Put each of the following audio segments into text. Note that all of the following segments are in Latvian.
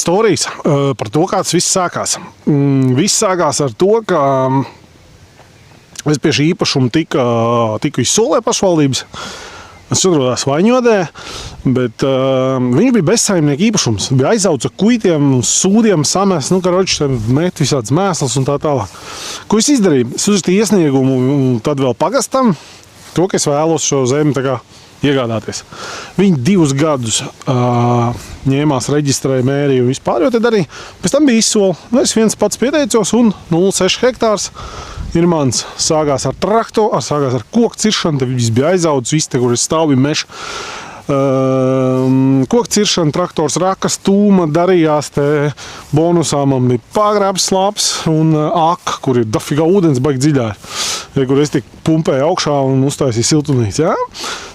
storijas par to, kā tas viss sākās. Viss sākās ar to, ka es pie šī īpašuma tiku izsolē pašvaldības. Es atrodās Vaņodē, bet viņš bija bezsaimnieku īpašums. Bija aizauts ar kuitiem, sūdiem, samēs, met visādas mēslas un tā tālāk. Ko es izdarīju? Es uzrakstīju iesniegumu tad vēl pagastam, to, ka es vēlos šo zemi tā kā iegādāties. Viņi 2 gadus ņēmās, reģistrēja, mērīja un vispār, jo tad arī pēc tam bija izsoli. Es viens pats pieteicos un 0,6 hektārs ir mans. Sākās ar traktoru, sākās ar koku ciršanu, te viss bija aizaudzis, viss te, kur es stāvu, bija meža. Koku ciršana, traktors rakas, tūma, darījās te bonusā, man bija pagrābs slāps un aka, kur ir dafigā ūdens, baigi dziļā, kur es tik pumpēju augšā un uztaisīju siltumnīcu, jā?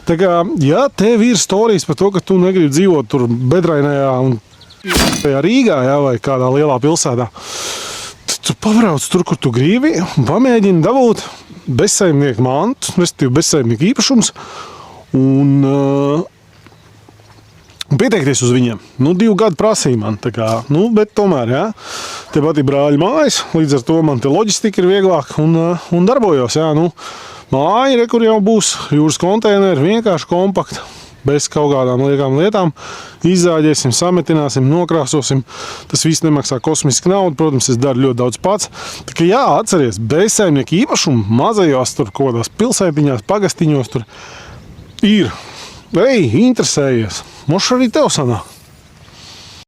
Tā kā, ja tev ir storijas par to, ka tu negribi dzīvot tur Bedrainajā un Rīgā, jā, vai kādā lielā pilsētā, tu pabrauc tur, kur tu gribi, un pamēģini dabūt bezsaimnieku mantu, respektīvi bezsaimnieku īpašums, un pieteikties uz viņiem. 2 gadu prasīja man, tā kā, bet tomēr, jā, te pat ir brāļi mājas, līdz ar to man te loģistika ir vieglāk, un darbojos, jā, māja, kur jau būs jūras konteineri, vienkārši kompakta. Bez kaut kādām lietām, izzāģēsim, sametināsim, nokrāsosim. Tas viss nemaksā kosmiski naudu, protams, es daru ļoti daudz pats. Tā kā jā, atceries, bezsaimnieku īpašumu mazajos tur kaut kādās pilsētiņās, pagastiņos tur ir. Interesējies, moš arī tev sanāk.